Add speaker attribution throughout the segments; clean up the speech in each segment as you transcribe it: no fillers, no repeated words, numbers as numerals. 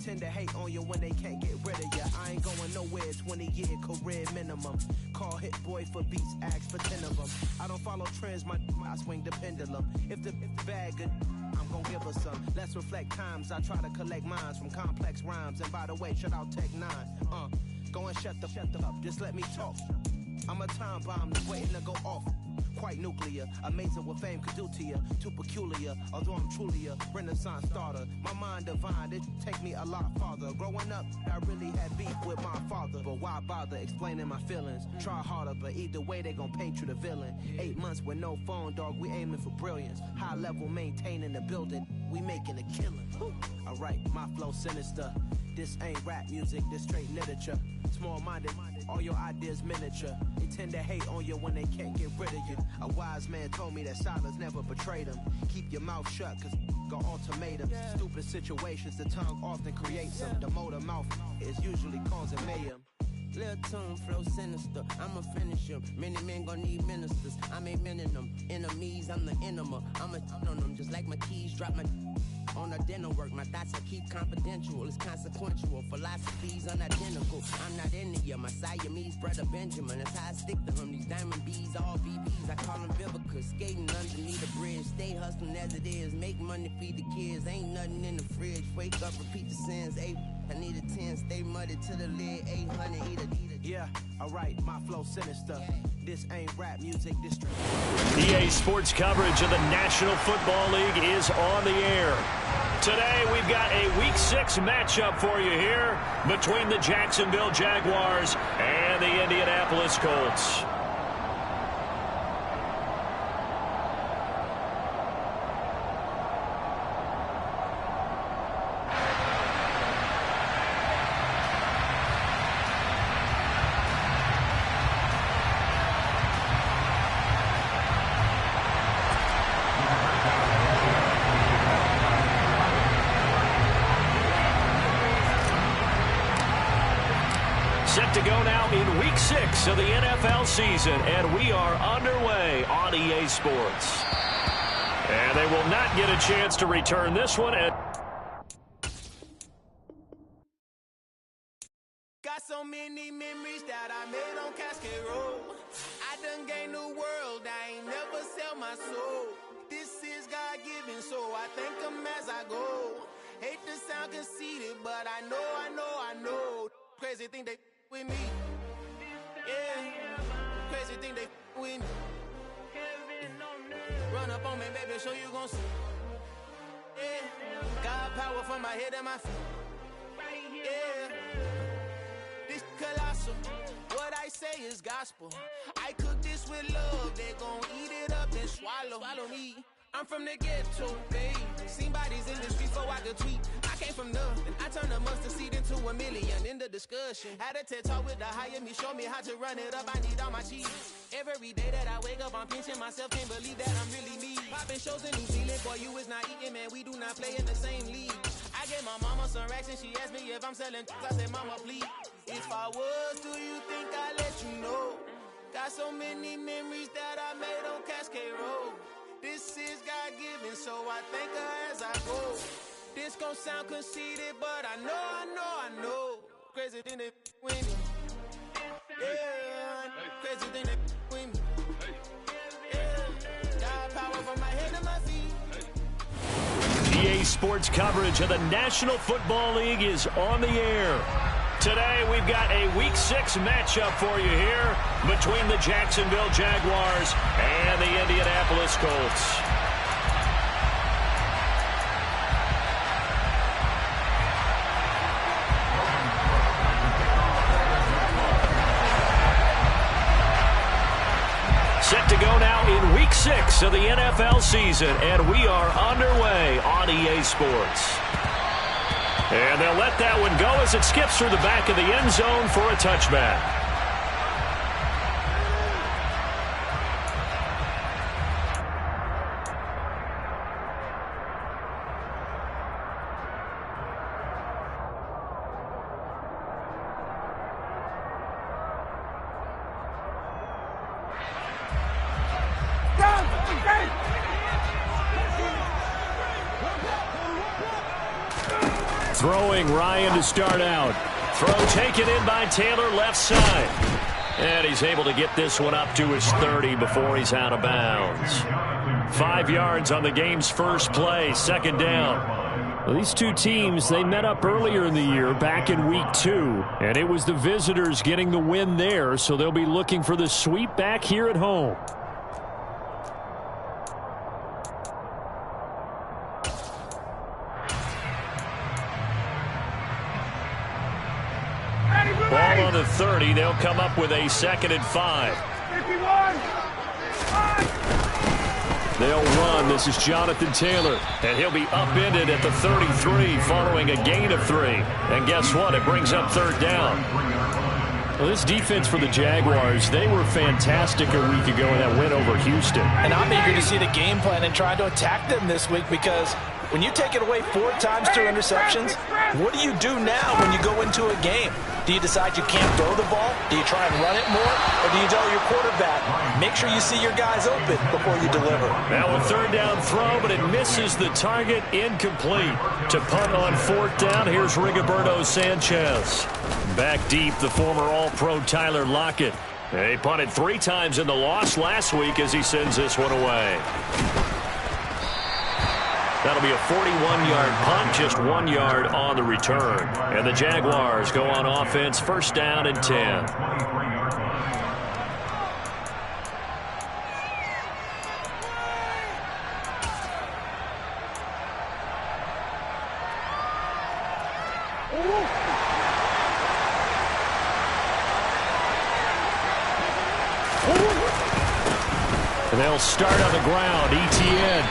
Speaker 1: tend to hate on you when they can't get rid of you. I ain't going nowhere, 20-year career minimum. Call Hit Boy for beats, ask for 10 of them. I don't follow trends, I swing the pendulum. If the bag good, I'm gon' give her some. Let's reflect times, I try to collect minds from complex rhymes. And by the way, shout out Tech 9. Go and shut the up, just let me talk. I'm a time bomb that's waiting to go off. Quite nuclear, amazing what fame could do to you. Too peculiar, although I'm truly a renaissance starter. My mind divine, it take me a lot farther. Growing up, I really had beef with my father. But why bother explaining my feelings? Try harder, but either way they gon' paint you the villain. 8 months with no phone, dog, we aiming for brilliance. High level maintaining the building, we making a killing. Alright, my flow sinister. This ain't rap music, this straight literature. Small-minded, all your ideas miniature. They tend to hate on you when they can't get rid of you. A wise man told me that silence never betrayed him. Keep your mouth shut, cause got ultimatums. Stupid situations, the tongue often creates them. The motor mouth is usually causing mayhem.
Speaker 2: Lil' tune, flow sinister, I'ma finish him. Many men gon' need ministers, I'm aiming them. Enemies, I'm the enema. I'ma on them, just like my keys, drop my on the dinner work. My thoughts I keep confidential, it's consequential. Philosophies unidentical, I'm not into you. My Siamese brother Benjamin, that's how I stick to him. These diamond bees, all BBs, I call them Vivica. Skating underneath the bridge, stay hustling as it is. Make money, feed the kids, ain't nothing in the fridge. Wake up, repeat the sins, I need a 10, stay muddy to the lid, 800, eat a.
Speaker 1: Yeah, alright, my flow sinister. This ain't rap music, this straight.
Speaker 3: EA Sports coverage of the National Football League is on the air. Today we've got a Week 6 matchup for you here between the Jacksonville Jaguars and the Indianapolis Colts. Set to go now in Week 6 of the NFL season, and we are underway on EA Sports. And they will not get a chance to return this one.
Speaker 1: Got so many memories that I made on Cascade Road. I done gained the world, I ain't never sell my soul. This is God-given, so I thank him as I go. Hate to sound conceited, but I know. Crazy thing they with me. Yeah, crazy thing they with me. Run up on me, baby, show you gon' see. Yeah, God power from my head and my feet. Yeah, this colossal. What I say is gospel. I cook this with love. They gon' eat it up and swallow me. I'm from the ghetto, baby. Seen bodies in the streets so I could tweet. I came from nothing. I turned a mustard seed into a million in the discussion. Had a TED talk with the higher me, show me how to run it up. I need all my cheese. Every day that I wake up, I'm pinching myself. Can't believe that I'm really me. Popping shows in New Zealand, boy, you is not eating, man. We do not play in the same league. I gave my mama some racks and she asked me if I'm selling. I said, mama, please. If I was, do you think I let you know? Got so many memories that I made on Cascade Road. This is God-given, so I thank her as I go. This gon' sound conceited, but I know. Crazy thing they with me. Yeah, crazy thing they with me. Yeah, God power from my head to my feet.
Speaker 3: EA Sports coverage of the National Football League is on the air. Today we've got a Week 6 matchup for you here between the Jacksonville Jaguars and the Indianapolis Colts. Set to go now in Week 6 of the NFL season, and we are underway on EA Sports. And they'll let that one go as it skips through the back of the end zone for a touchback. Throwing Ryan to start out. Throw taken in by Taylor, left side. And he's able to get this one up to his 30 before he's out of bounds. 5 yards on the game's first play, second down. Well, these two teams, they met up earlier in the year, back in week 2. And it was the visitors getting the win there, so they'll be looking for the sweep back here at home. Ball on the 30. They'll come up with a 2nd and 5. 51. They'll run. This is Jonathan Taylor, and he'll be upended at the 33 following a gain of 3. And guess what? It brings up 3rd down. Well, this defense for the Jaguars, they were fantastic a week ago in that win over Houston.
Speaker 4: And I'm eager to see the game plan and try to attack them this week, because when you take it away 4 times through interceptions, what do you do now when you go into a game? Do you decide you can't throw the ball? Do you try and run it more? Or do you tell your quarterback, make sure you see your guys open before you deliver?
Speaker 3: Now a 3rd down throw, but it misses the target, incomplete. To punt on 4th down, here's Rigoberto Sanchez. Back deep, the former All-Pro Tyler Lockett. He punted 3 times in the loss last week as he sends this one away. That'll be a 41-yard punt, just 1 yard on the return. And the Jaguars go on offense, 1st down and 10. And they'll start on the ground. ETN.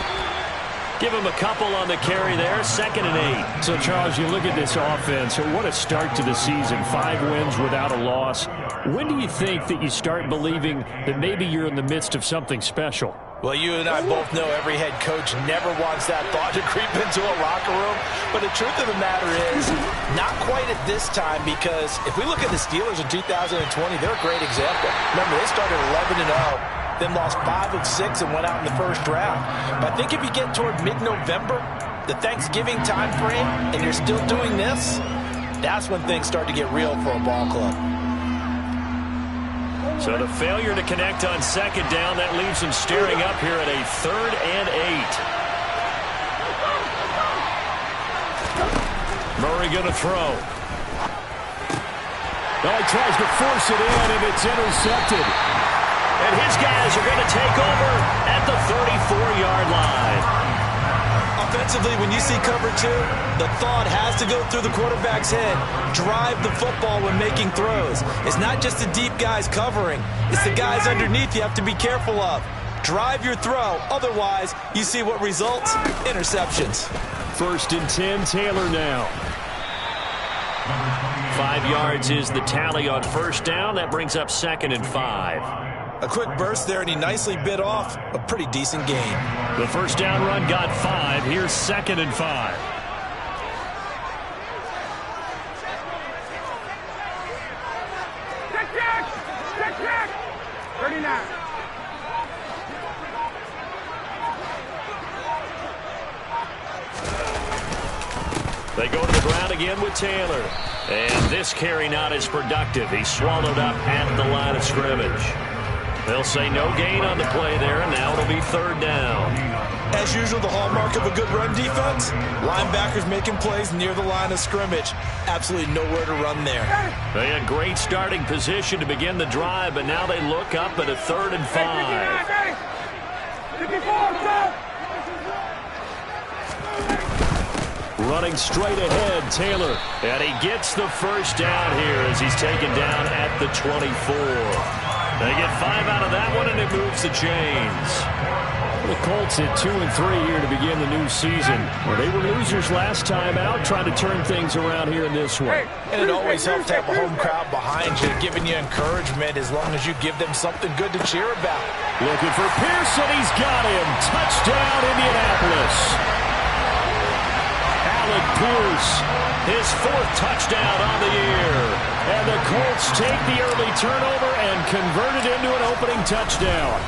Speaker 3: Give him a couple on the carry there, 2nd and 8. So, Charles, you look at this offense, what a start to the season. 5 wins without a loss. When do you think that you start believing that maybe you're in the midst of something special?
Speaker 4: Well, you and I both know every head coach never wants that thought to creep into a locker room. But the truth of the matter is, not quite at this time, because if we look at the Steelers in 2020, they're a great example. Remember, they started 11-0. Then lost 5 of 6 and went out in the 1st round. But I think if you get toward mid-November, the Thanksgiving time frame, and you're still doing this, that's when things start to get real for a ball club.
Speaker 3: So the failure to connect on 2nd down, that leaves them staring up here at a 3rd and 8. Murray going to throw. Oh, he tries to force it in, and it's intercepted. And his guys are going to take over at the 34-yard line.
Speaker 4: Offensively, when you see cover 2, the thought has to go through the quarterback's head. Drive the football when making throws. It's not just the deep guys covering. It's the guys underneath you have to be careful of. Drive your throw. Otherwise, you see what results? Interceptions.
Speaker 3: 1st and 10, Taylor now. 5 yards is the tally on 1st down. That brings up 2nd and 5.
Speaker 4: A quick burst there, and he nicely bit off a pretty decent gain.
Speaker 3: The 1st down run got 5. Here's 2nd and 5.
Speaker 5: Check. 39.
Speaker 3: They go to the ground again with Taylor. And this carry not as productive. He's swallowed up at the line of scrimmage. They'll say no gain on the play there, and now it'll be 3rd down.
Speaker 4: As usual, the hallmark of a good run defense, linebackers making plays near the line of scrimmage. Absolutely nowhere to run there.
Speaker 3: They had great starting position to begin the drive, but now they look up at a 3rd and 5. Running straight ahead, Taylor. And he gets the 1st down here as he's taken down at the 24. They get 5 out of that one, and it moves the chains. The Colts at 2-3 here to begin the new season. Well, they were losers last time out, trying to turn things around here in this one.
Speaker 4: And it always helps to have a home crowd behind you, giving you encouragement as long as you give them something good to cheer about.
Speaker 3: Looking for Pearson. He's got him. Touchdown, Indianapolis. Alec Pierce, his 4th touchdown on the year. And the Colts take the early turnover and convert it into an opening touchdown.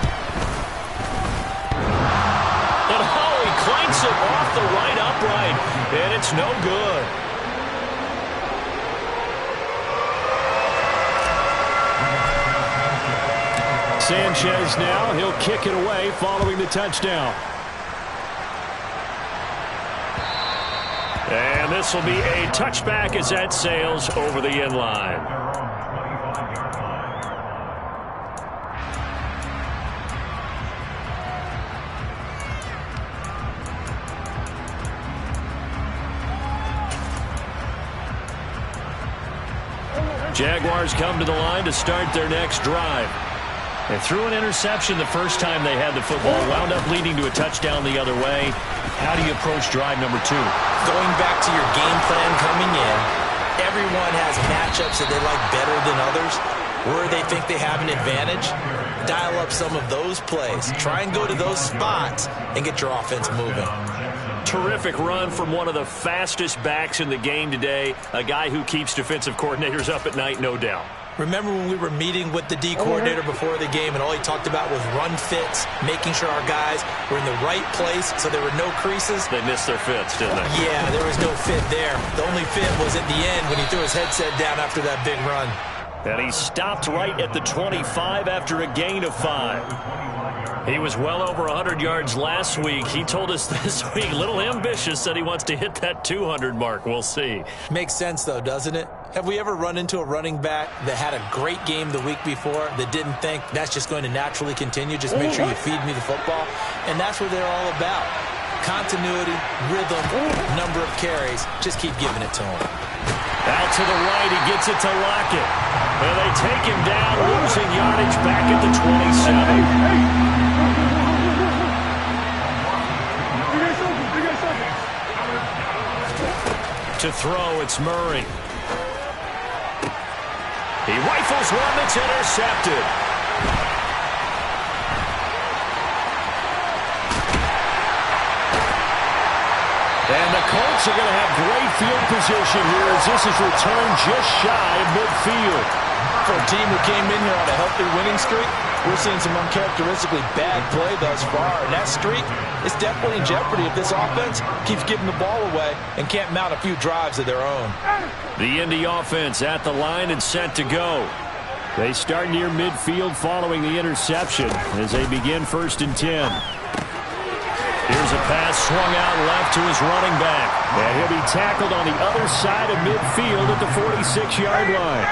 Speaker 3: And Howie clanks it off the right upright, and it's no good. Sanchez now. He'll kick it away following the touchdown. And this will be a touchback as that sails over the end line. Jaguars come to the line to start their next drive. They threw an interception the first time they had the football, wound up leading to a touchdown the other way. How do you approach drive number 2?
Speaker 4: Going back to your game plan coming in, everyone has matchups that they like better than others. Where they think they have an advantage, dial up some of those plays. Try and go to those spots and get your offense moving.
Speaker 3: Terrific run from one of the fastest backs in the game today, a guy who keeps defensive coordinators up at night, no doubt.
Speaker 4: Remember when we were meeting with the D coordinator before the game and all he talked about was run fits, making sure our guys were in the right place so there were no creases?
Speaker 3: They missed their fits, didn't they?
Speaker 4: Yeah, there was no fit there. The only fit was at the end when he threw his headset down after that big run.
Speaker 3: And he stopped right at the 25 after a gain of 5. He was well over 100 yards last week. He told us this week, a little ambitious, said he wants to hit that 200 mark. We'll see.
Speaker 4: Makes sense, though, doesn't it? Have we ever run into a running back that had a great game the week before that didn't think that's just going to naturally continue? Just make sure you feed me the football. And that's what they're all about. Continuity, rhythm, number of carries. Just keep giving it to him.
Speaker 3: Out to the right, he gets it to Lockett. And they take him down, losing yardage back at the 27. To throw, it's Murray. He rifles one that's intercepted. And the Colts are going to have great field position here as this is returned just shy of midfield.
Speaker 4: For a team who came in here on a healthy winning streak, we're seeing some uncharacteristically bad play thus far. And that streak is definitely in jeopardy if this offense keeps giving the ball away and can't mount a few drives of their own.
Speaker 3: The Indy offense at the line and set to go. They start near midfield following the interception as they begin 1st and 10. Here's a pass swung out left to his running back. And he'll be tackled on the other side of midfield at the 46-yard line.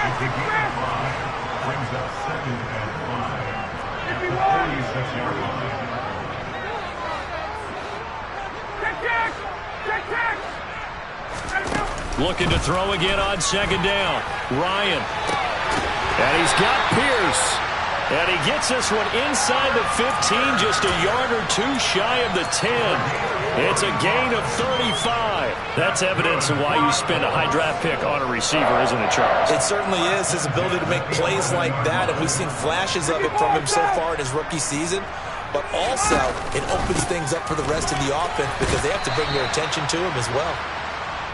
Speaker 3: Looking to throw again on 2nd down. Ryan. And he's got Pierce. And he gets this one inside the 15, just a yard or 2 shy of the 10. It's a gain of 35. That's evidence of why you spend a high draft pick on a receiver, isn't it, Charles?
Speaker 4: It certainly is. His ability to make plays like that, and we've seen flashes of it from him so far in his rookie season. But also, it opens things up for the rest of the offense because they have to bring their attention to him as well.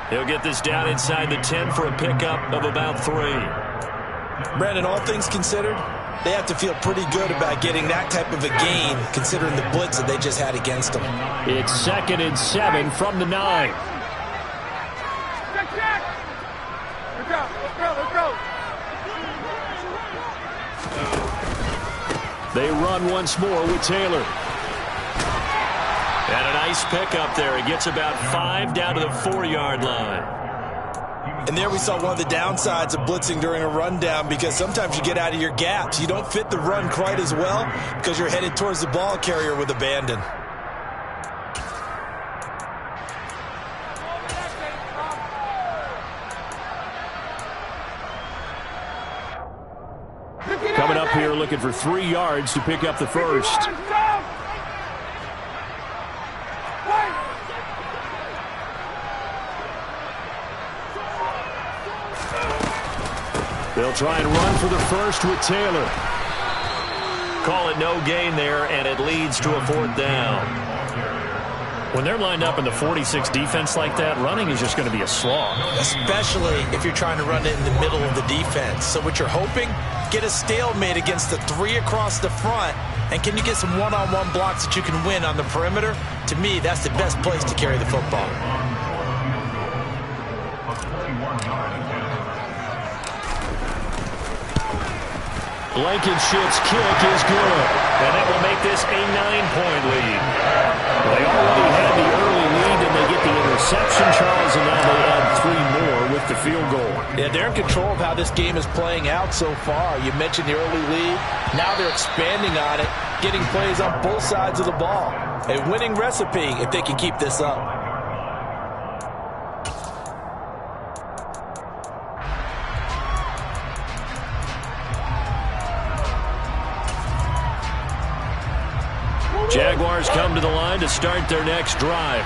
Speaker 3: He'll get this down inside the 10 for a pickup of about 3.
Speaker 4: Brandon, all things considered, they have to feel pretty good about getting that type of a gain considering the blitz that they just had against them.
Speaker 3: It's 2nd and 7 from the 9. They run once more with Taylor. And a nice pickup there. He gets about 5 down to the 4-yard line.
Speaker 4: And there we saw one of the downsides of blitzing during a rundown because sometimes you get out of your gaps. You don't fit the run quite as well because you're headed towards the ball carrier with abandon.
Speaker 3: Coming up here looking for 3 yards to pick up the first. They'll try and run for the first with Taylor. Call it no gain there, and it leads to a 4th down. When they're lined up in the 46 defense like that, running is just going to be a slog.
Speaker 4: Especially if you're trying to run it in the middle of the defense. So what you're hoping, get a stalemate against the 3 across the front, and can you get some one-on-one blocks that you can win on the perimeter? To me, that's the best place to carry the football.
Speaker 3: Blankenship's kick is good, and that will make this a 9-point lead. They already had the early lead, and they get the interception, Charles, and now they add 3 more with the field goal.
Speaker 4: Yeah, they're in control of how this game is playing out so far. You mentioned the early lead. Now they're expanding on it, getting plays on both sides of the ball. A winning recipe if they can keep this up.
Speaker 3: Jaguars come to the line to start their next drive.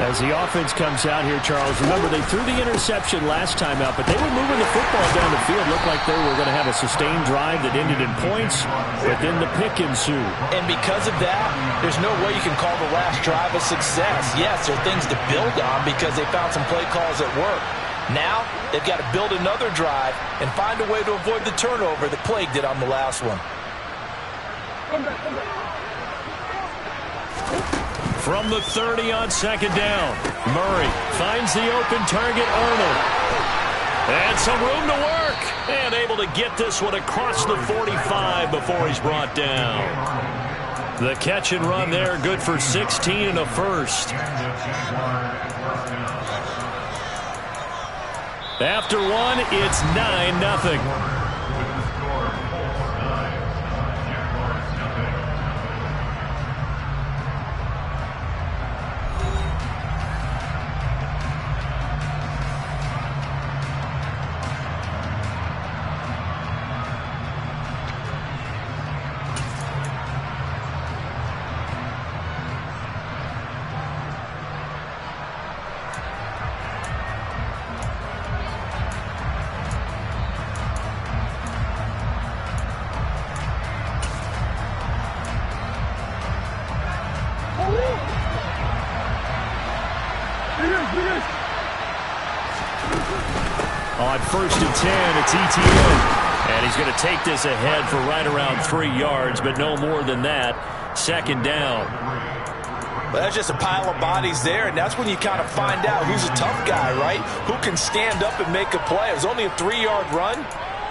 Speaker 3: As the offense comes out here, Charles, remember they threw the interception last time out, but they were moving the football down the field. Looked like they were going to have a sustained drive that ended in points, but then the pick ensued.
Speaker 4: And because of that, there's no way you can call the last drive a success. Yes, there are things to build on because they found some play calls that work. Now, they've got to build another drive and find a way to avoid the turnover that plagued it on the last one.
Speaker 3: From the 30 on second down, Murray finds the open target, Arnold. And some room to work. And able to get this one across the 45 before he's brought down. The catch and run there, good for 16 and a first. After one, it's 9-0. On 1st and 10, it's ETN. And he's going to take this ahead for right around 3 yards, but no more than that. Second down.
Speaker 4: Well, that's just a pile of bodies there, and that's when you kind of find out who's a tough guy, right? Who can stand up and make a play. It was only a 3-yard run,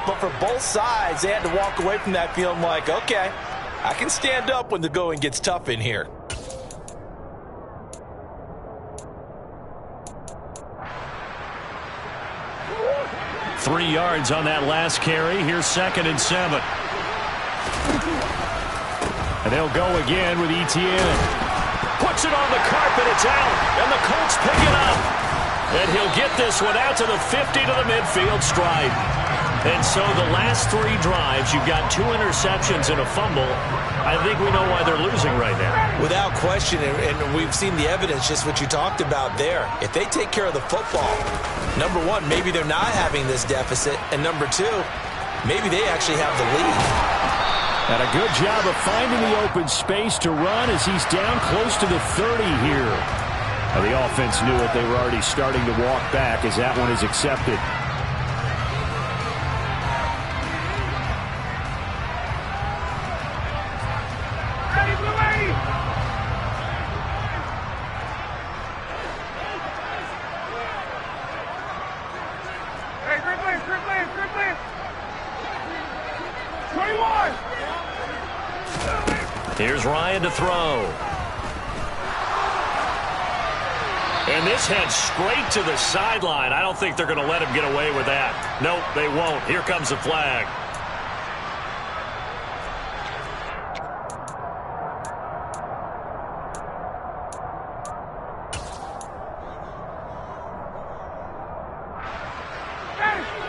Speaker 4: but for both sides, they had to walk away from that feeling like, okay, I can stand up when the going gets tough in here.
Speaker 3: Three yards on that last carry. Here's 2nd and 7. And they'll go again with ETN. Puts it on the carpet. It's out. And the Colts pick it up. And he'll get this one out to the 50 to the midfield stripe. And so the last 3 drives, you've got 2 interceptions and a fumble. I think we know why they're losing right now.
Speaker 4: Without question, and we've seen the evidence, just what you talked about there. If they take care of the football, number one, maybe they're not having this deficit. And number 2, maybe they actually have the lead.
Speaker 3: And a good job of finding the open space to run as he's down close to the 30 here. Now the offense knew it. They were already starting to walk back as that one is accepted. Here's Ryan to throw. And this heads straight to the sideline. I don't think they're going to let him get away with that. Nope, they won't. Here comes the flag.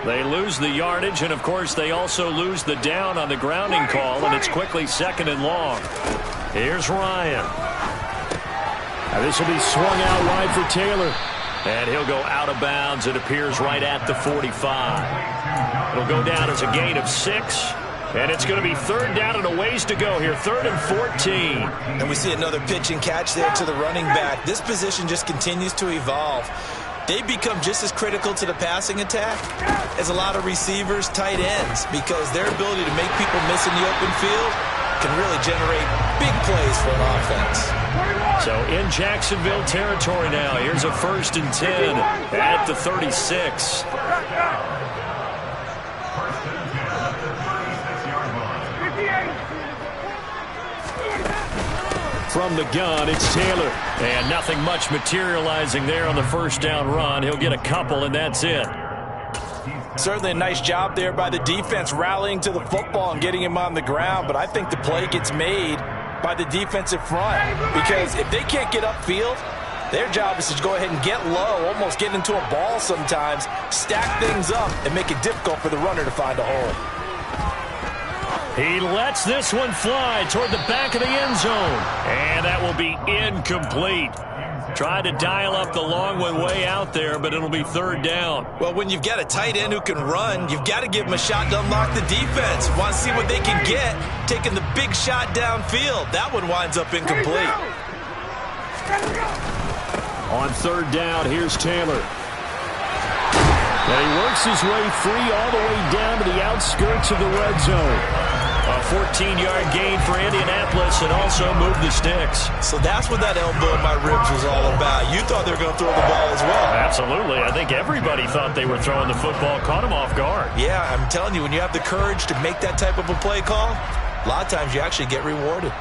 Speaker 3: They lose the yardage, and, of course, they also lose the down on the grounding call, and it's quickly 2nd and long. Here's Ryan. Now this will be swung out wide for Taylor, and he'll go out of bounds. It appears right at the 45. It'll go down as a gain of 6, and it's going to be 3rd down and a ways to go here, 3rd and 14.
Speaker 4: And we see another pitch and catch there to the running back. This position just continues to evolve. They become just as critical to the passing attack as a lot of receivers, tight ends, because their ability to make people miss in the open field can really generate big plays for an offense.
Speaker 3: So in Jacksonville territory now, here's a 1st and 10 at the 36. From the gun, it's Taylor. And nothing much materializing there on the first down run. He'll get a couple, and that's it.
Speaker 4: Certainly a nice job there by the defense rallying to the football and getting him on the ground. But I think the play gets made by the defensive front. Because if they can't get upfield, their job is to go ahead and get low, almost get into a ball sometimes, stack things up, and make it difficult for the runner to find a hole.
Speaker 3: He lets this one fly toward the back of the end zone. And that will be incomplete. Tried to dial up the long one way out there, but it'll be third down.
Speaker 4: Well, when you've got a tight end who can run, you've got to give him a shot to unlock the defense. Want to see what they can get, taking the big shot downfield. That one winds up incomplete.
Speaker 3: On third down, here's Taylor. And he works his way free all the way down to the outskirts of the red zone. A 14-yard gain for Indianapolis and also moved the sticks.
Speaker 4: So that's what that elbow in my ribs was all about. You thought they were going to throw the ball as well.
Speaker 3: Absolutely. I think everybody thought they were throwing the football, caught him off guard.
Speaker 4: Yeah, I'm telling you, when you have the courage to make that type of a play call, a lot of times you actually get rewarded.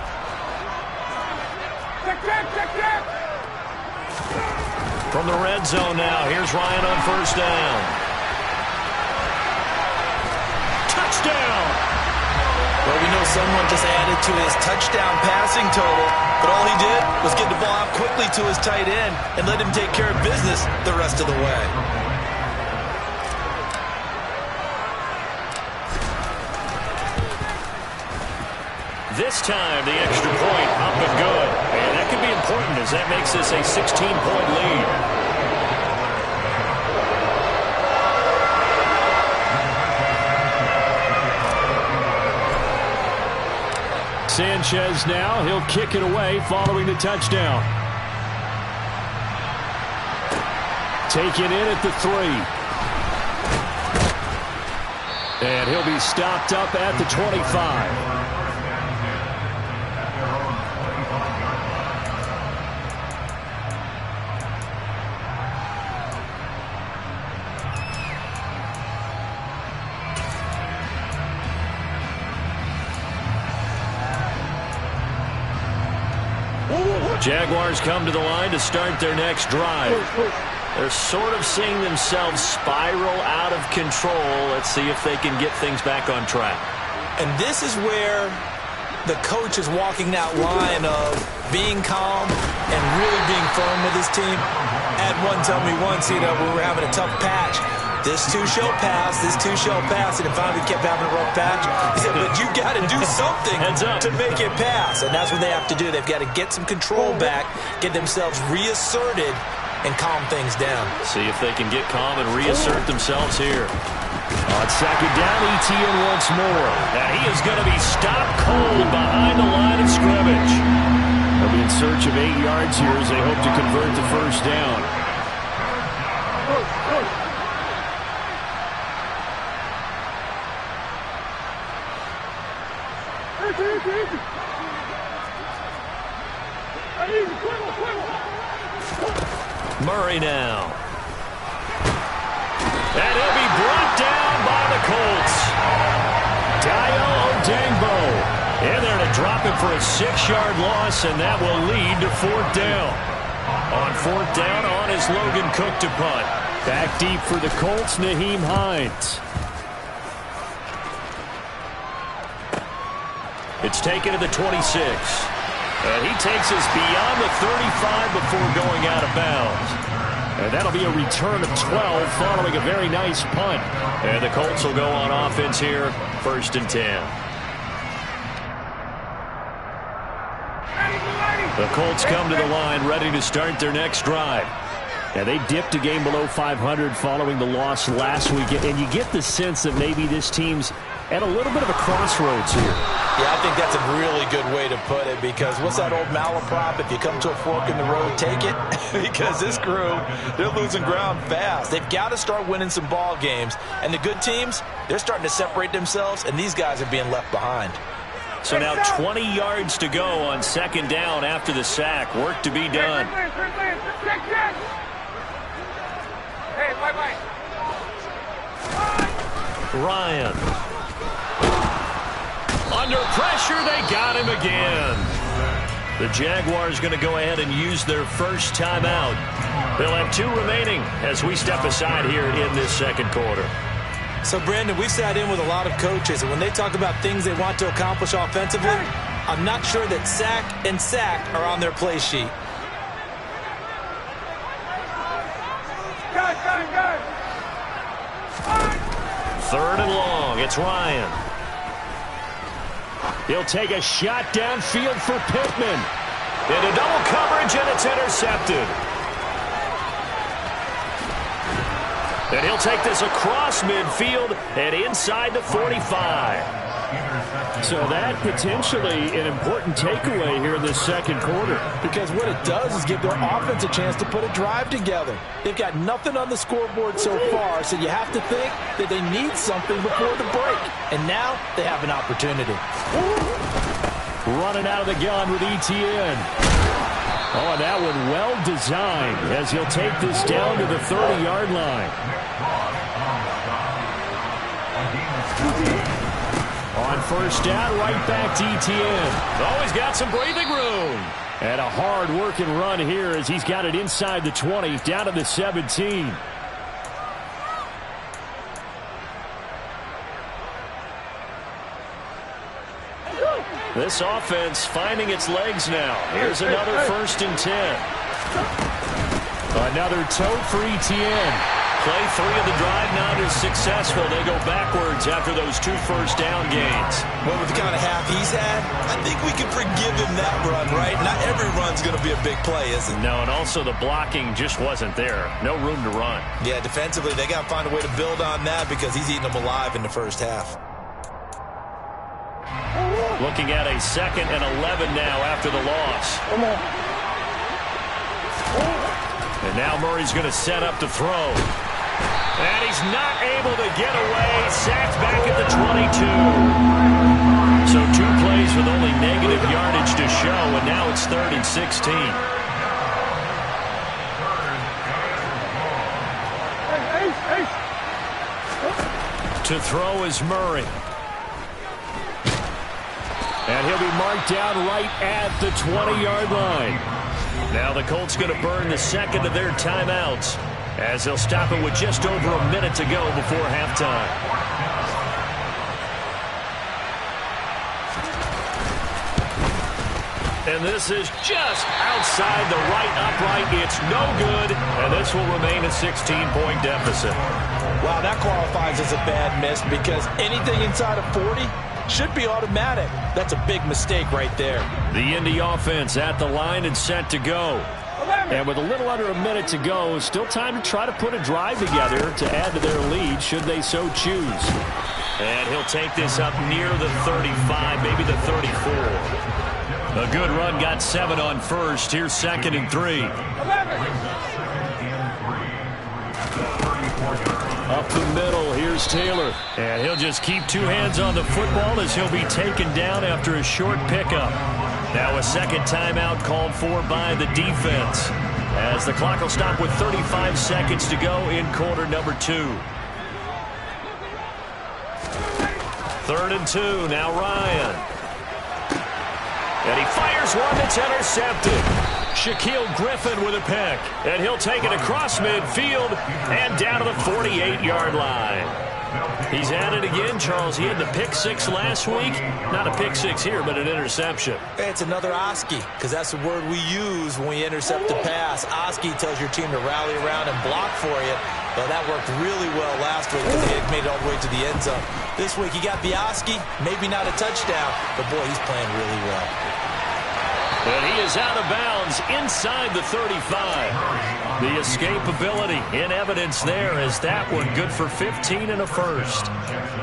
Speaker 3: From the red zone now, here's Ryan on first down. Touchdown!
Speaker 4: Well, we know someone just added to his touchdown passing total, but all he did was get the ball out quickly to his tight end and let him take care of business the rest of the way.
Speaker 3: This time, the extra point up and good. And that could be important as that makes this a 16-point lead. Sanchez now, he'll kick it away following the touchdown. Taken in at the 3. And he'll be stopped up at the 25. Jaguars come to the line to start their next drive. They're sort of seeing themselves spiral out of control. Let's see if they can get things back on track.
Speaker 4: And this is where the coach is walking that line of being calm and really being firm with his team. Had one tell me once, when we were having a tough patch, this too shall pass, this too shall pass, and it finally kept having a rough patch. He said, but you got to do something to make it pass, and that's what they have to do. They've got to get some control back, get themselves reasserted, and calm things down.
Speaker 3: See if they can get calm and reassert themselves here. On second down, Etienne once more. And he is going to be stopped cold behind the line of scrimmage. They'll be in search of 8 yards here as they hope to convert the first down. Murray now. And he'll be brought down by the Colts. Dayo Odengbo in there to drop him for a 6-yard loss, and that will lead to fourth down. On fourth down, on is Logan Cook to punt. Back deep for the Colts, Nyheim Hines. It's taken to the 26. And he takes us beyond the 35 before going out of bounds. And that'll be a return of 12 following a very nice punt. And the Colts will go on offense here, 1st and 10. The Colts come to the line ready to start their next drive. And they dipped a game below 500 following the loss last week. And you get the sense that maybe this team's at a little bit of a crossroads here.
Speaker 4: Yeah, I think that's a really good way to put it, because what's that old malaprop? If you come to a fork in the road, take it. Because this crew, they're losing ground fast. They've got to start winning some ball games. And the good teams, they're starting to separate themselves, and these guys are being left behind.
Speaker 3: So now 20 yards to go on second down after the sack. Work to be done. Ryan. Under pressure, they got him again. The Jaguars going to go ahead and use their first timeout. They'll have 2 remaining as we step aside here in this second quarter.
Speaker 4: So, Brandon, we sat in with a lot of coaches, and when they talk about things they want to accomplish offensively, I'm not sure that sack and sack are on their play sheet.
Speaker 3: Third and long. It's Ryan. He'll take a shot downfield for Pittman. Into double coverage, and it's intercepted. And he'll take this across midfield and inside the 45. So that potentially an important takeaway here in this second quarter.
Speaker 4: Because what it does is give their offense a chance to put a drive together. They've got nothing on the scoreboard so far, so you have to think that they need something before the break. And now they have an opportunity.
Speaker 3: Running out of the gun with ETN. Oh, and that one well designed as he'll take this down to the 30-yard line. On first down, right back to ETN. Oh, he's got some breathing room. And a hard-working run here as he's got it inside the 20, down to the 17. This offense finding its legs now. Here's another 1st and 10. Another tote for ETN. Play 3 of the drive not as successful. They go backwards after those 2 first down gains.
Speaker 4: Well, with the kind of half he's had, I think we can forgive him that run, right? Not every run's going to be a big play, is it?
Speaker 3: No, and also the blocking just wasn't there. No room to run.
Speaker 4: Yeah, defensively, they got to find a way to build on that because he's eating them alive in the first half.
Speaker 3: Looking at a 2nd and 11 now after the loss. And now Murray's going to set up to throw. And he's not able to get away. Sacked back at the 22. So 2 plays with only negative yardage to show, and now it's 3rd and 16. To throw is Murray. And he'll be marked down right at the 20-yard line. Now the Colts going to burn the 2nd of their timeouts as they'll stop it with just over a minute to go before halftime. And this is just outside the right upright. It's no good, and this will remain a 16-point deficit.
Speaker 4: Wow, that qualifies as a bad miss because anything inside of 40 should be automatic. That's a big mistake right there.
Speaker 3: The Indy offense at the line and set to go. And with a little under a minute to go, still time to try to put a drive together to add to their lead should they so choose. And he'll take this up near the 35, maybe the 34. A good run, got 7 on first. Here's 2nd and 3. Up the middle, here's Taylor. And he'll just keep 2 hands on the football as he'll be taken down after a short pickup. Now a 2nd timeout called for by the defense as the clock will stop with 35 seconds to go in quarter number 2. 3rd and 2, now Ryan. And he fires one that's intercepted. Shaquille Griffin with a pick. And he'll take it across midfield and down to the 48-yard line. He's at it again, Charles. He had the pick 6 last week. Not a pick 6 here, but an interception.
Speaker 4: It's another Oski, because that's the word we use when we intercept the pass. Oski tells your team to rally around and block for you. Well, that worked really well last week because they had made it all the way to the end zone. This week, he got the Oski, maybe not a touchdown, but boy, he's playing really well.
Speaker 3: But he is out of bounds inside the 35. The escapability in evidence there as that one good for 15 and a first.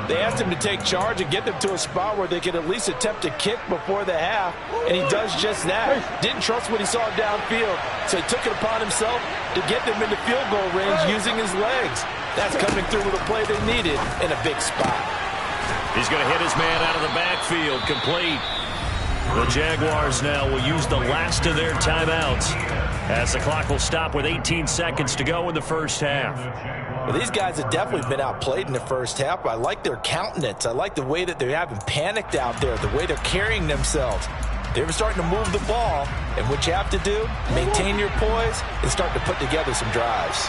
Speaker 4: They asked him to take charge and get them to a spot where they could at least attempt a kick before the half, and he does just that. Didn't trust what he saw downfield, so he took it upon himself to get them into field goal range using his legs. That's coming through with a play they needed in a big spot.
Speaker 3: He's going to hit his man out of the backfield, complete. The Jaguars now will use the last of their timeouts as the clock will stop with 18 seconds to go in the first half.
Speaker 4: Well, these guys have definitely been outplayed in the first half. I like their countenance. I like the way that they haven't panicked out there, the way they're carrying themselves. They're starting to move the ball, and what you have to do, maintain your poise and start to put together some drives.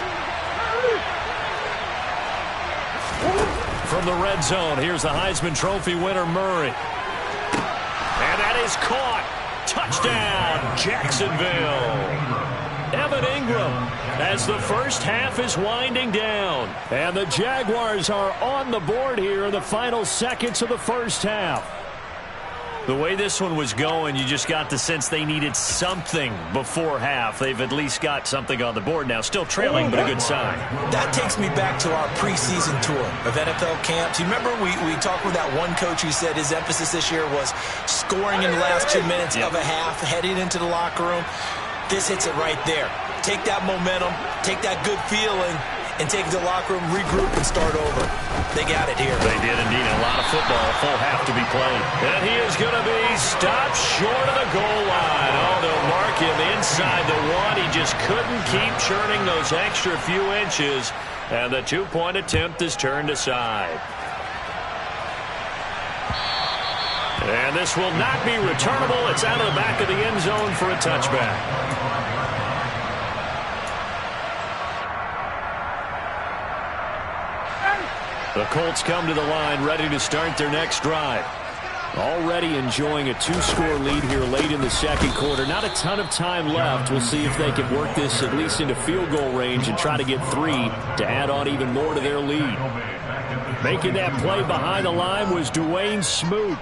Speaker 3: From the red zone, here's the Heisman Trophy winner, Murray. And that is caught. Touchdown, Jacksonville. Evan Ingram as the first half is winding down. And the Jaguars are on the board here in the final seconds of the first half. The way this one was going, you just got the sense they needed something before half. They've at least got something on the board now. Still trailing, but a good sign.
Speaker 4: That takes me back to our preseason tour of NFL camps. You remember we talked with that one coach who said his emphasis this year was scoring in the last 2 minutes of a half, heading into the locker room. This hits it right there. Take that momentum, take that good feeling, and take it to the locker room, regroup, and start over. They got it here.
Speaker 3: They did indeed. A lot of football, full half to be played. And he is going to be stopped short of the goal line. Oh, they'll mark him inside the one. He just couldn't keep churning those extra few inches. And the two-point attempt is turned aside. And this will not be returnable. It's out of the back of the end zone for a touchback. The Colts come to the line, ready to start their next drive. Already enjoying a 2-score lead here late in the second quarter. Not a ton of time left. We'll see if they can work this at least into field goal range and try to get 3 to add on even more to their lead. Making that play behind the line was Dwayne Smoot.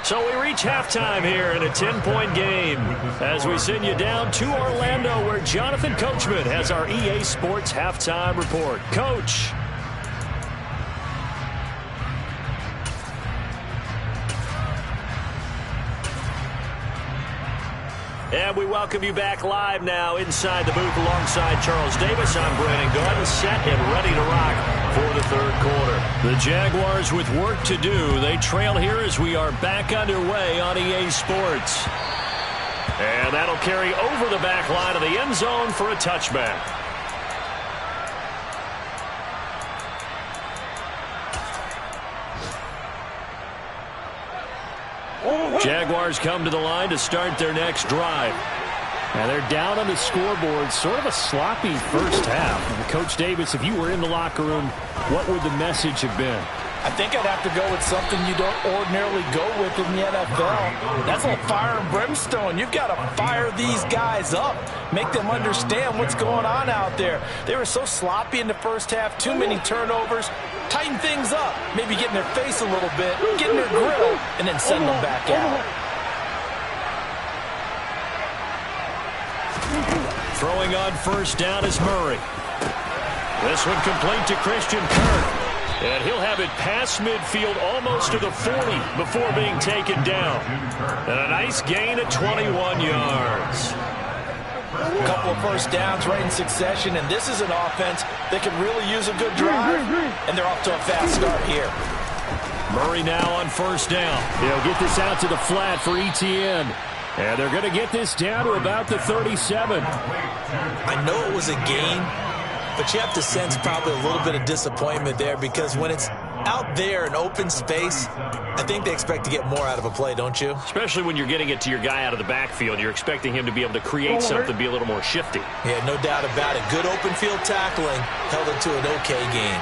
Speaker 3: So we reach halftime here in a 10-point game as we send you down to Orlando, where Jonathan Coachman has our EA Sports halftime report. Coach. And we welcome you back live now inside the booth alongside Charles Davis. I'm Brandon Gordon, set and ready to rock for the third quarter. The Jaguars with work to do. They trail here as we are back underway on EA Sports. And that'll carry over the back line of the end zone for a touchback. Jaguars come to the line to start their next drive. And they're down on the scoreboard. Sort of a sloppy first half. Coach Davis, if you were in the locker room, what would the message have been?
Speaker 4: I think I'd have to go with something you don't ordinarily go with in the NFL. That's a fire and brimstone. You've got to fire these guys up. Make them understand what's going on out there. They were so sloppy in the first half. Too many turnovers. Tighten things up. Maybe get in their face a little bit. Get in their grill. And then send them back out.
Speaker 3: Throwing on first down is Murray. This one complete to Christian Kirk. And he'll have it past midfield almost to the 40 before being taken down. And a nice gain of 21 yards.
Speaker 4: A couple of first downs right in succession, and this is an offense that can really use a good drive, and they're off to a fast start here.
Speaker 3: Murray now on first down. He'll get this out to the flat for ETN. And they're going to get this down to about the 37.
Speaker 4: I know it was a gain, but you have to sense probably a little bit of disappointment there, because when it's out there in open space, I think they expect to get more out of a play, don't you?
Speaker 3: Especially when you're getting it to your guy out of the backfield. You're expecting him to be able to create something, be a little more shifty.
Speaker 4: Yeah, no doubt about it. Good open field tackling held it to an okay game.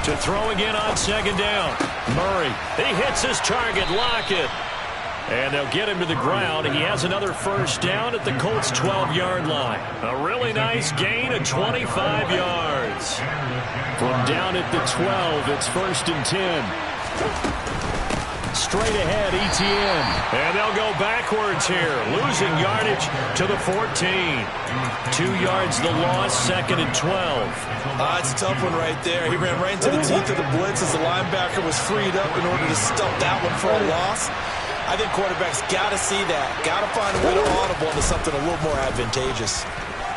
Speaker 3: To throw again on second down. Murray, he hits his target, Lockett. And they'll get him to the ground. He has another first down at the Colts' 12-yard line. A really nice gain of 25 yards. From down at the 12, it's 1st and 10. Straight ahead, ETN. And they'll go backwards here, losing yardage to the 14. 2 yards the loss, 2nd and 12.
Speaker 4: It's a tough one right there. He ran right into the teeth of the blitz as the linebacker was freed up in order to stump that one for a loss. I think quarterbacks got to see that. Got to find a way to audible into something a little more advantageous.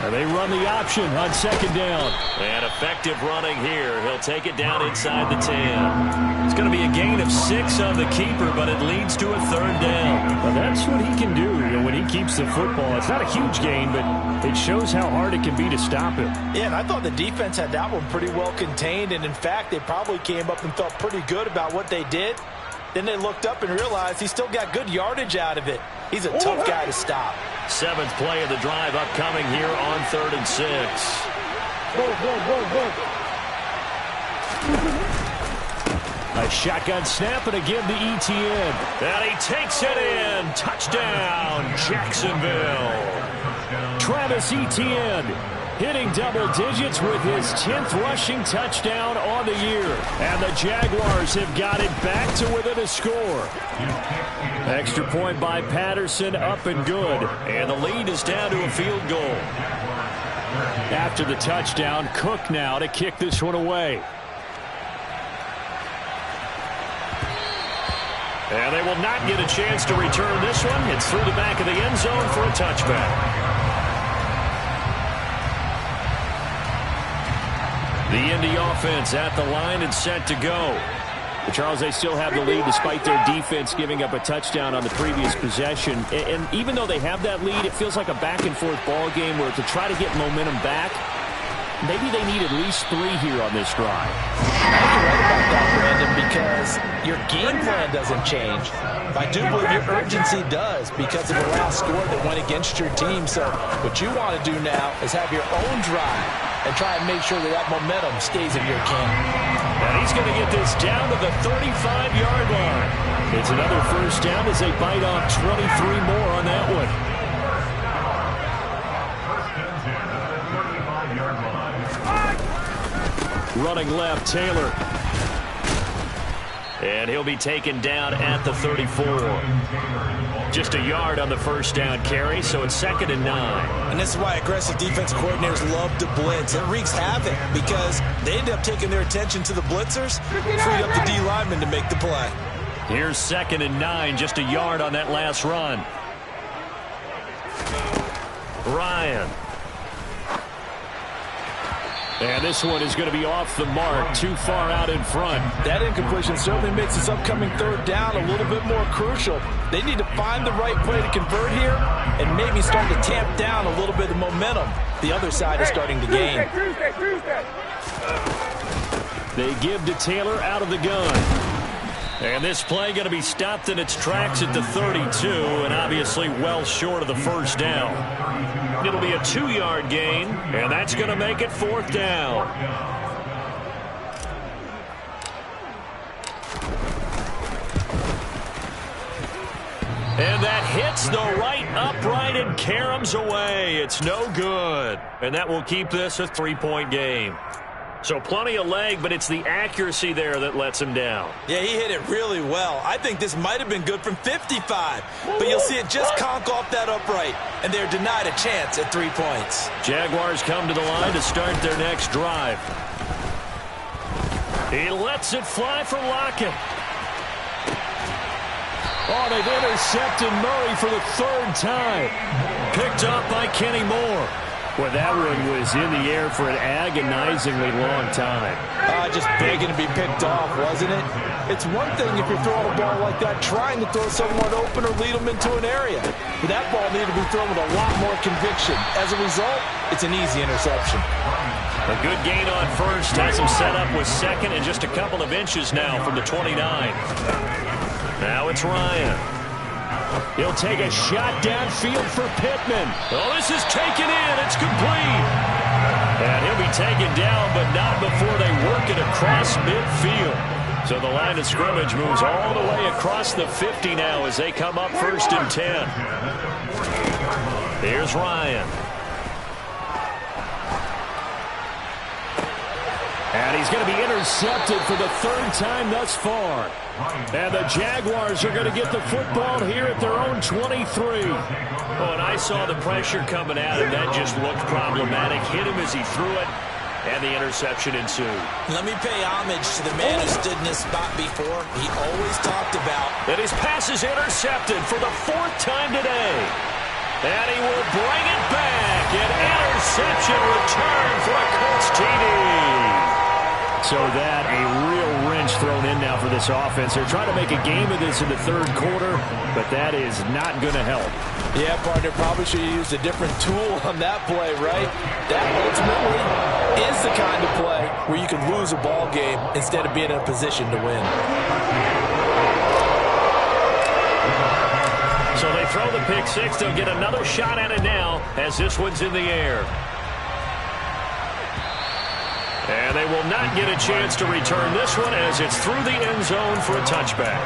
Speaker 3: And they run the option on second down.
Speaker 6: And effective running here. He'll take it down inside the 10. It's going to be a gain of 6 on the keeper, but it leads to a 3rd down.
Speaker 3: Well, that's what he can do, when he keeps the football. It's not a huge gain, but it shows how hard it can be to stop him.
Speaker 4: Yeah, and I thought the defense had that one pretty well contained, and in fact, they probably came up and felt pretty good about what they did. Then they looked up and realized he still got good yardage out of it. He's a tough guy to stop.
Speaker 6: 7th play of the drive upcoming here on 3rd and 6.
Speaker 3: A shotgun snap and again the ETN.
Speaker 6: And he takes it in. Touchdown, Jacksonville.
Speaker 3: Travis Etienne hitting double digits with his 10th rushing touchdown on the year. And the Jaguars have got it back to within a score. Extra point by Patterson, up and good.
Speaker 6: And the lead is down to a field goal.
Speaker 3: After the touchdown, Cook now to kick this one away.
Speaker 6: And they will not get a chance to return this one. It's through the back of the end zone for a touchback. The Indy offense at the line and set to go.
Speaker 3: But Charles, they still have the lead despite their defense giving up a touchdown on the previous possession. And even though they have that lead, it feels like a back-and-forth ball game where to try to get momentum back, maybe they need at least 3 here on this drive.
Speaker 4: I think you're right about that, Brandon, because your game plan doesn't change. I do believe your urgency does because of the last score that went against your team. So what you want to do now is have your own drive and try and make sure that that momentum stays in your camp.
Speaker 3: And he's going to get this down to the 35-yard line. It's another 1st down as they bite off 23 more on that one. Running left, Taylor.
Speaker 6: And he'll be taken down at the 34. Just a yard on the 1st down carry, so it's 2nd and 9.
Speaker 4: And this is why aggressive defense coordinators love to blitz. It wreaks havoc because they end up taking their attention to the blitzers, freed up the D lineman to make the play.
Speaker 6: Here's 2nd and 9, just a yard on that last run. Ryan.
Speaker 3: And this one is going to be off the mark, too far out in front.
Speaker 4: That incompletion certainly makes this upcoming 3rd down a little bit more crucial. They need to find the right play to convert here and maybe start to tamp down a little bit of momentum. The other side is starting to gain.
Speaker 3: They give to Taylor out of the gun.
Speaker 6: And this play going to be stopped in its tracks at the 32, and obviously well short of the 1st down. It'll be a 2-yard gain, and that's going to make it 4th down. And that hits the right upright and caroms away. It's no good. And that will keep this a 3-point game. So plenty of leg, but it's the accuracy there that lets him down.
Speaker 4: Yeah, he hit it really well. I think this might have been good from 55. But you'll see it just conk off that upright. And they're denied a chance at 3 points.
Speaker 6: Jaguars come to the line to start their next drive. He lets it fly for Lockett.
Speaker 3: Oh, they've intercepted Murray for the 3rd time.
Speaker 6: Picked up by Kenny Moore.
Speaker 3: Well, that one was in the air for an agonizingly long time.
Speaker 4: Just begging to be picked off, wasn't it? It's one thing if you're throwing a ball like that, trying to throw someone open or lead them into an area. But that ball needed to be thrown with a lot more conviction. As a result, it's an easy interception.
Speaker 6: A good gain on 1st. Has him set up with 2nd and just a couple of inches now from the 29. Now it's Ryan.
Speaker 3: He'll take a shot downfield for Pittman.
Speaker 6: Oh, this is taken in. It's complete. And he'll be taken down, but not before they work it across midfield. So the line of scrimmage moves all the way across the 50 now as they come up 1st and 10. Here's Ryan.
Speaker 3: And he's going to be intercepted for the 3rd time thus far. And the Jaguars are going to get the football here at their own 23.
Speaker 6: Oh, and I saw the pressure coming at him. That just looked problematic. Hit him as he threw it, and the interception ensued.
Speaker 4: Let me pay homage to the man who stood in this spot before. He always talked about
Speaker 6: that his pass is intercepted for the 4th time today. And he will bring it back and
Speaker 3: interception return for a Colts TD. So that a real wrench thrown in now for this offense. They're trying to make a game of this in the third quarter, but that is not going to help.
Speaker 4: Yeah, partner, probably should have used a different tool on that play, right? That ultimately is the kind of play where you can lose a ball game instead of being in a position to win.
Speaker 3: So they throw the pick six. They'll get another shot at it now as this one's in the air. And they will not get a chance to return this one as it's through the end zone for a touchback.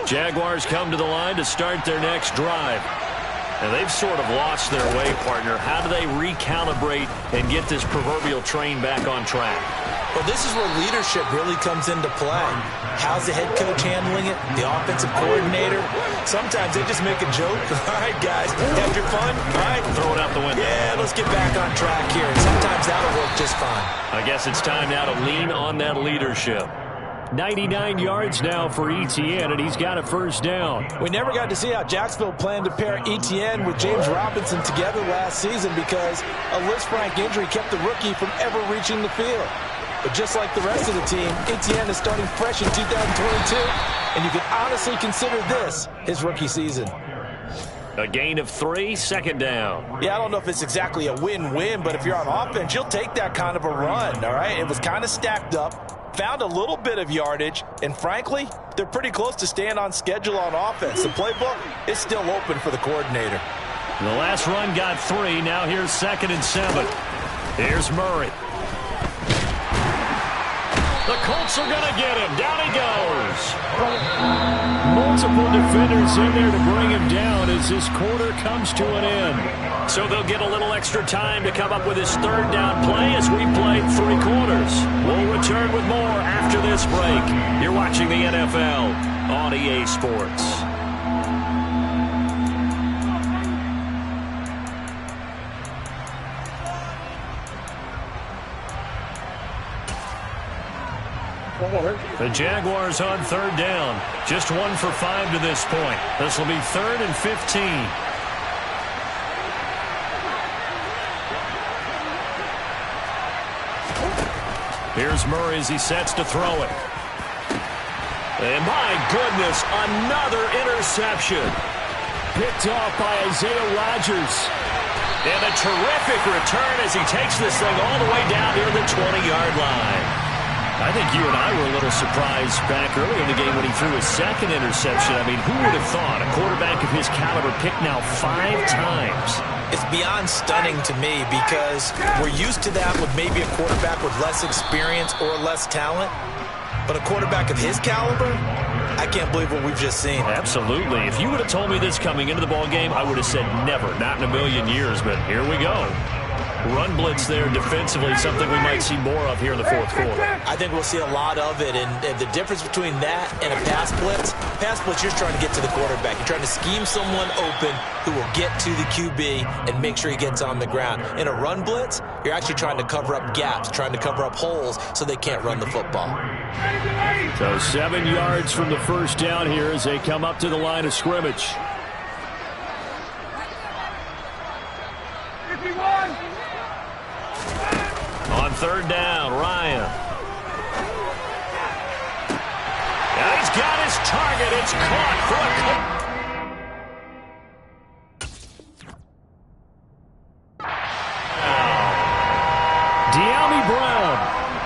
Speaker 3: Jaguars come to the line to start their next drive. And they've sort of lost their way, partner. How do they recalibrate and get this proverbial train back on track?
Speaker 4: Well, this is where leadership really comes into play. How's the head coach handling it? The offensive coordinator? Sometimes they just make a joke. All right, guys, have your fun? All right.
Speaker 3: Throw it out the window.
Speaker 4: Yeah, let's get back on track here. And sometimes that'll work just fine.
Speaker 3: I guess it's time now to lean on that leadership. 99 yards now for ETN, and he's got a first down.
Speaker 4: We never got to see how Jacksonville planned to pair ETN with James Robinson together last season because a Lisfranc injury kept the rookie from ever reaching the field. But just like the rest of the team, ETN is starting fresh in 2022, and you can honestly consider this his rookie season.
Speaker 3: A gain of 3, second down.
Speaker 4: Yeah, I don't know if it's exactly a win-win, but if you're on offense, you'll take that kind of a run, all right? It was kind of stacked up, found a little bit of yardage, and frankly, they're pretty close to staying on schedule on offense. The playbook is still open for the coordinator.
Speaker 3: The last run got 3. Now here's 2nd and 7. Here's Murray. The Colts are going to get him. Down he goes. Multiple defenders in there to bring him down as this quarter comes to an end. So they'll get a little extra time to come up with his third down play as we played 3 quarters. We'll return with more after this break. You're watching the NFL on EA Sports. The Jaguars on 3rd down. Just 1 for 5 to this point. This will be 3rd and 15. Here's Murray as he sets to throw it. And my goodness, another interception. Picked off by Isaiah Rodgers. And a terrific return as he takes this thing all the way down near the 20-yard line. I think you and I were a little surprised back early in the game when he threw his 2nd interception. I mean, who would have thought a quarterback of his caliber picked now 5 times?
Speaker 4: It's beyond stunning to me because we're used to that with maybe a quarterback with less experience or less talent. But a quarterback of his caliber, I can't believe what we've just seen.
Speaker 3: Absolutely. If you would have told me this coming into the ball game, I would have said never, not in a million years. But here we go. Run blitz there defensively, something we might see more of here in the 4th quarter.
Speaker 4: I think we'll see a lot of it, and the difference between that and a pass blitz, you're trying to get to the quarterback. You're trying to scheme someone open who will get to the QB and make sure he gets on the ground. In a run blitz, you're actually trying to cover up gaps, trying to cover up holes so they can't run the football.
Speaker 3: So 7 yards from the first down here as they come up to the line of scrimmage.
Speaker 5: 51.
Speaker 3: On 3rd down, Ryan. Now he's got his target. It's caught for a De'Ami Brown,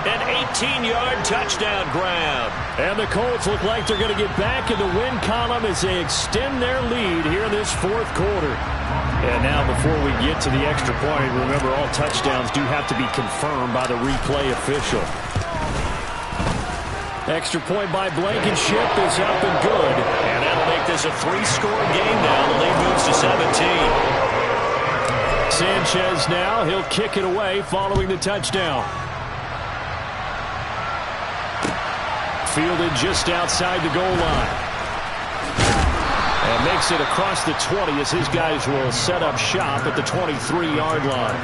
Speaker 3: an 18-yard touchdown grab. And the Colts look like they're going to get back in the win column as they extend their lead here in this 4th quarter. And now before we get to the extra point, remember all touchdowns do have to be confirmed by the replay official. Extra point by Blankenship is up and good. And that'll make this a 3-score game now. The lead moves to 17. Sanchez now, he'll kick it away following the touchdown. Fielded just outside the goal line. And makes it across the 20 as his guys will set up shop at the 23-yard line.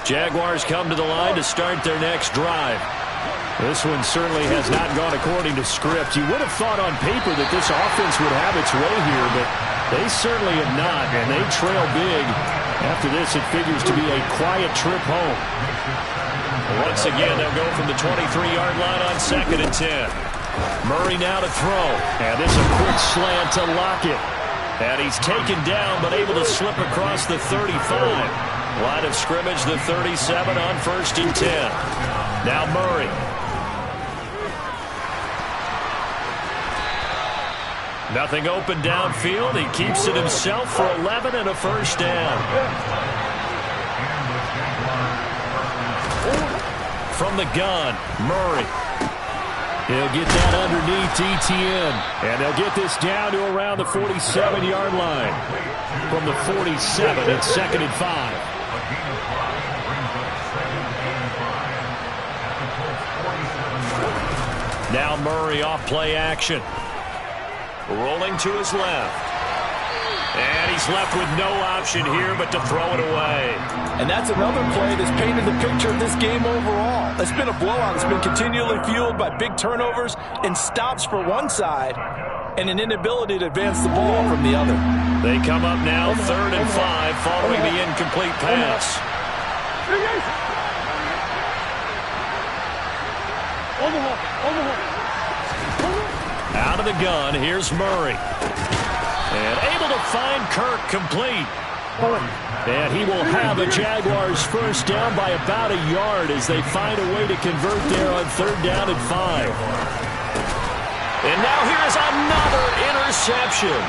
Speaker 6: Jaguars come to the line to start their next drive. This one certainly has not gone according to script. You would have thought on paper that this offense would have its way here, but they certainly have not, and they trail big. After this, it figures to be a quiet trip home. Once again, they'll go from the 23-yard line on 2nd and 10. Murray now to throw, and this is a quick slant to Lockett. And he's taken down, but able to slip across the 35. Line of scrimmage, the 37 on 1st and 10. Now Murray. Nothing open downfield. He keeps it himself for 11 and a first down. From the gun, Murray. He'll get that underneath ETN. And they'll get this down to around the 47-yard line. From the 47, it's 2nd and 5. Now Murray off play action. Rolling to his left. And he's left with no option here but to throw it away.
Speaker 4: And that's another play that's painted the picture of this game overall. It's been a blowout. It's been continually fueled by big turnovers and stops for one side and an inability to advance the ball from the other.
Speaker 6: They come up now 3rd and 5 following the incomplete pass. Out of the gun, here's Murray. And able to find Kirk complete. And he will have a Jaguars first down by about a yard as they find a way to convert there on 3rd down and 5. And now here's another interception.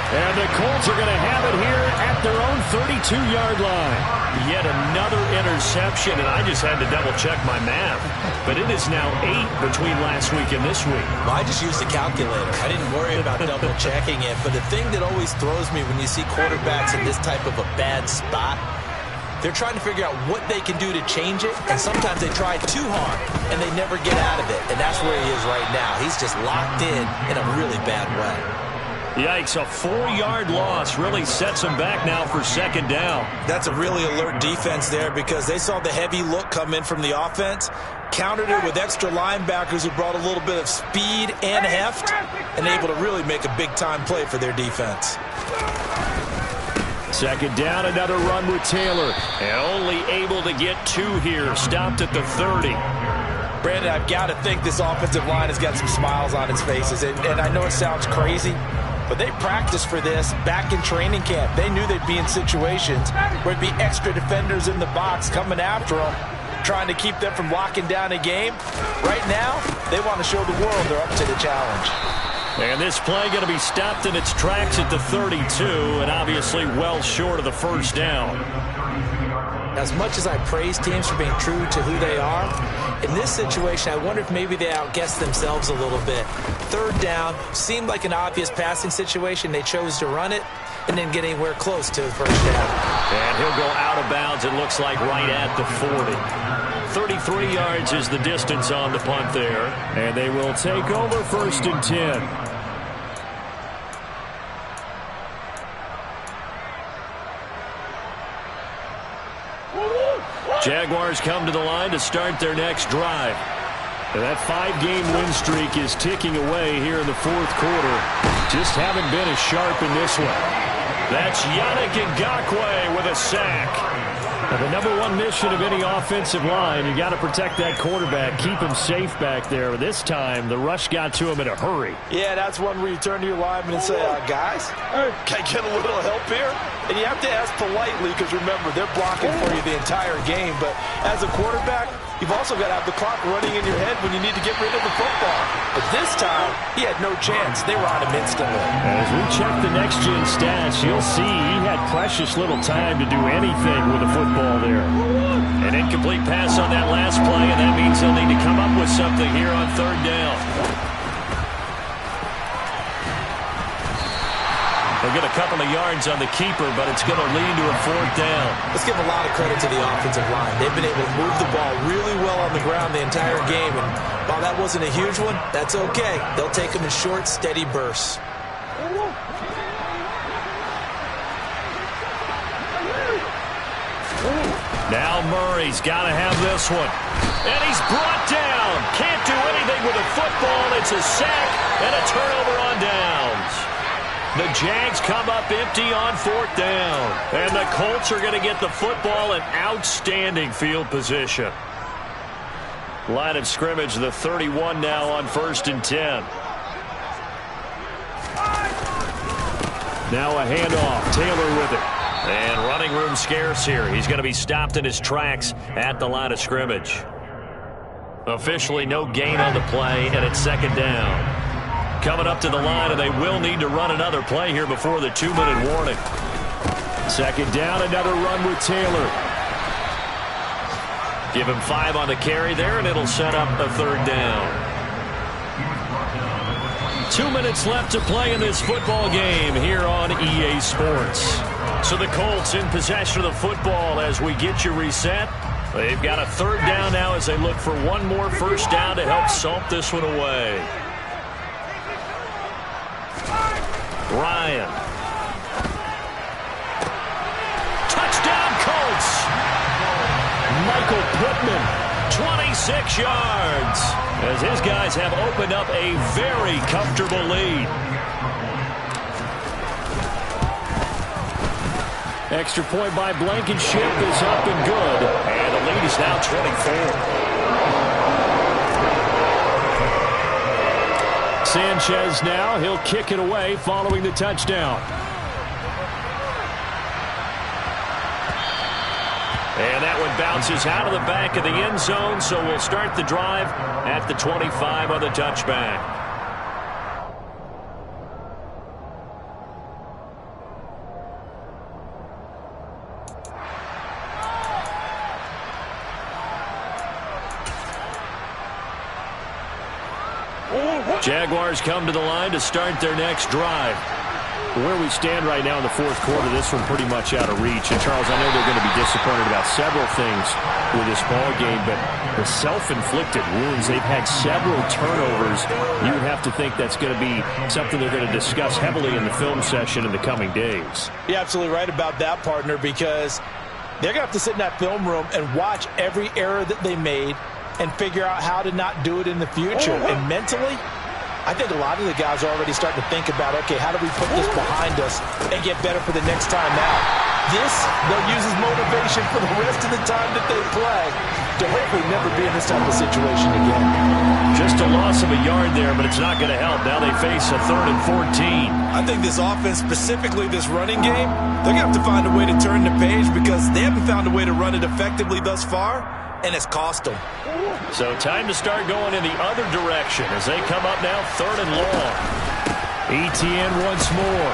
Speaker 6: And the Colts are going to have it here at their own 32-yard line. Yet another interception, and I just had to double-check my math. But it is now 8 between last week and this week.
Speaker 4: Well, I just used a calculator. I didn't worry about double-checking it. But the thing that always throws me when you see quarterbacks in this type of a bad spot, they're trying to figure out what they can do to change it, and sometimes they try too hard, and they never get out of it. And that's where he is right now. He's just locked in a really bad way.
Speaker 6: Yikes, a 4-yard loss really sets them back now for 2nd down.
Speaker 4: That's a really alert defense there because they saw the heavy look come in from the offense, countered it with extra linebackers who brought a little bit of speed and heft, and able to really make a big-time play for their defense.
Speaker 6: 2nd down, another run with Taylor, and only able to get 2 here, stopped at the 30.
Speaker 4: Brandon, I've got to think this offensive line has got some smiles on its faces, and I know it sounds crazy, but they practiced for this back in training camp. They knew they'd be in situations where it'd be extra defenders in the box coming after them, trying to keep them from locking down a game. Right now, they want to show the world they're up to the challenge.
Speaker 6: And this play going to be stopped in its tracks at the 32, and obviously well short of the first down.
Speaker 4: As much as I praise teams for being true to who they are, in this situation, I wonder if maybe they outguessed themselves a little bit. 3rd down seemed like an obvious passing situation. They chose to run it and didn't get anywhere close to the first down.
Speaker 6: And he'll go out of bounds, it looks like, right at the 40. 33 yards is the distance on the punt there, and they will take over 1st and 10. Jaguars come to the line to start their next drive. And that 5-game win streak is ticking away here in the 4th quarter. Just haven't been as sharp in this one. That's Yannick Ngakoue with a sack. Now, the #1 mission of any offensive line, you got to protect that quarterback, keep him safe back there. This time, the rush got to him in a hurry.
Speaker 4: Yeah, that's one where you turn to your lineman and say, guys, can I get a little help here? And you have to ask politely because, remember, they're blocking for you the entire game. But as a quarterback, you've also got to have the clock running in your head when you need to get rid of the football. But this time, he had no chance. They were on him instantly.
Speaker 6: As we check the next-gen stats, you'll see he had precious little time to do anything with the football there. An incomplete pass on that last play, and that means they'll need to come up with something here on 3rd down. They'll get a couple of yards on the keeper, but it's going to lead to a 4th down.
Speaker 4: Let's give a lot of credit to the offensive line. They've been able to move the ball really well on the ground the entire game, and while that wasn't a huge one, that's okay. They'll take them in short, steady bursts.
Speaker 6: Now Murray's got to have this one. And he's brought down. Can't do anything with a football. It's a sack and a turnover on downs. The Jags come up empty on 4th down. And the Colts are going to get the football in outstanding field position. Line of scrimmage, the 31 now on 1st and 10. Now a handoff. Taylor with it. And running room scarce here. He's going to be stopped in his tracks at the line of scrimmage. Officially no gain on the play, and it's 2nd down. Coming up to the line, and they will need to run another play here before the 2-minute warning. 2nd down, another run with Taylor. Give him 5 on the carry there, and it'll set up a 3rd down. 2 minutes left to play in this football game here on EA Sports. So the Colts in possession of the football as we get you reset. They've got a 3rd down now as they look for one more 1st down to help salt this one away. Ryan. Touchdown Colts. Michael Pittman, 26 yards. As his guys have opened up a very comfortable lead. Extra point by Blankenship is up and good. And the lead is now 24. Sanchez now, he'll kick it away following the touchdown. And that one bounces out of the back of the end zone, so we'll start the drive at the 25 on the touchback. Jaguars come to the line to start their next drive. Where we stand right now in the 4th quarter, this one pretty much out of reach. And, Charles, I know they're going to be disappointed about several things with this ball game, but the self-inflicted wounds, they've had several turnovers. You would have to think that's going to be something they're going to discuss heavily in the film session in the coming days.
Speaker 4: You're absolutely right about that, partner, because they're going to have to sit in that film room and watch every error that they made and figure out how to not do it in the future. And mentally, I think a lot of the guys are already starting to think about, okay, how do we put this behind us and get better for the next time out? This, they'll use as motivation for the rest of the time that they play to hopefully never be in this type of situation again.
Speaker 6: Just a loss of a yard there, but it's not going to help. Now they face a 3rd and 14.
Speaker 4: I think this offense, specifically this running game, they're going to have to find a way to turn the page because they haven't found a way to run it effectively thus far, and it's cost them.
Speaker 6: So time to start going in the other direction as they come up now 3rd and long. ETN once more.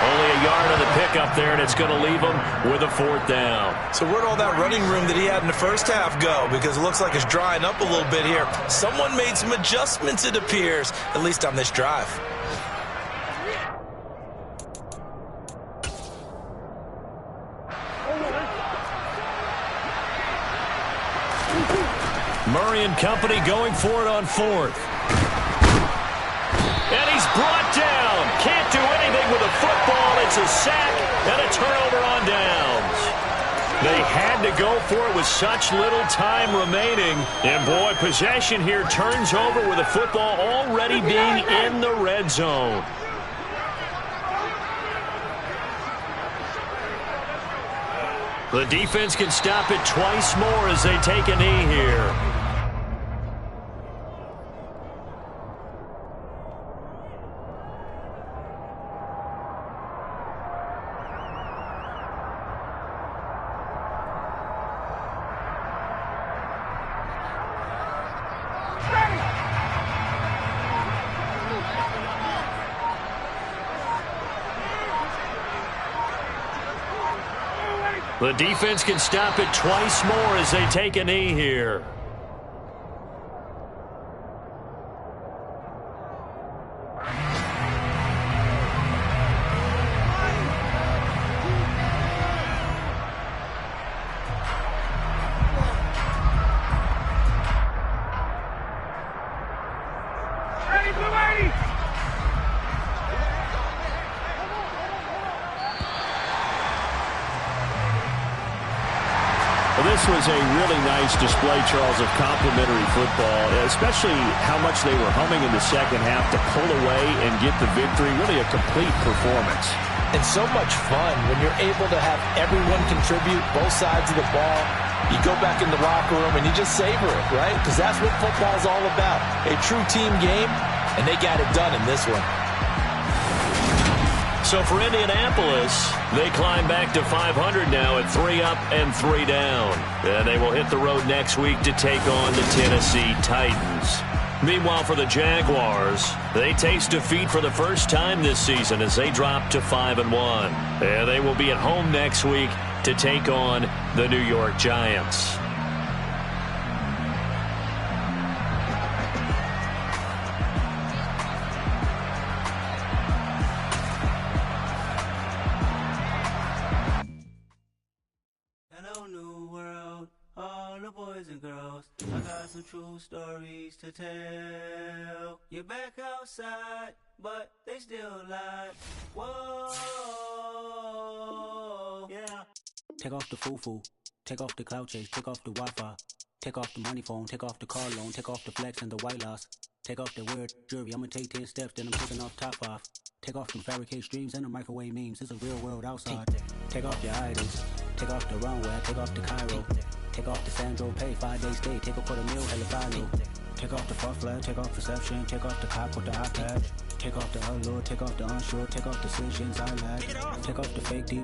Speaker 6: Only a yard on the pickup there, and it's going to leave them with a 4th down.
Speaker 4: So where'd all that running room that he had in the first half go? Because it looks like it's drying up a little bit here. Someone made some adjustments, it appears, at least on this drive.
Speaker 6: Murray and company going for it on 4th. And he's brought down. Can't do anything with a football. It's a sack and a turnover on downs. They had to go for it with such little time remaining. And, boy, possession here turns over with the football already being in the red zone. The defense can stop it twice more as they take a knee here. The defense can stop it twice more as they take a knee here. was a really nice display, Charles, of complimentary football, especially how much they were humming in the second half to pull away and get the victory. Really a complete performance.
Speaker 4: And so much fun when you're able to have everyone contribute, both sides of the ball. You go back in the locker room and you just savor it, right? Because that's what football is all about. A true team game, and they got it done in this one.
Speaker 3: So for Indianapolis, they climb back to 500 now at 3 up and 3 down. And they will hit the road next week to take on the Tennessee Titans. Meanwhile, for the Jaguars, they taste defeat for the first time this season as they drop to 5-1. And they will be at home next week to take on the New York Giants.
Speaker 7: Boys and girls, I got some true stories to tell. You're back outside, but they still lie. Whoa, yeah.
Speaker 8: Take off the foo-foo, take off the cloud chase, take off the Wi-Fi, take off the money phone, take off the car loan, take off the flex and the white loss, take off the weird jewelry. I'ma take 10 steps, then I'm taking off top off. Take off the fabricate streams and the microwave memes. It's a real world outside. Take off your idols, take off the runway, take off the Cairo. Take off the Sandro Pay, 5-day stay, take off for the meal, hella follow. Take off the fuck flag, take off perception, take off the cop with the iPad. Take off the allure, take off the unsure, take off decisions I lack. Take off the fake deep.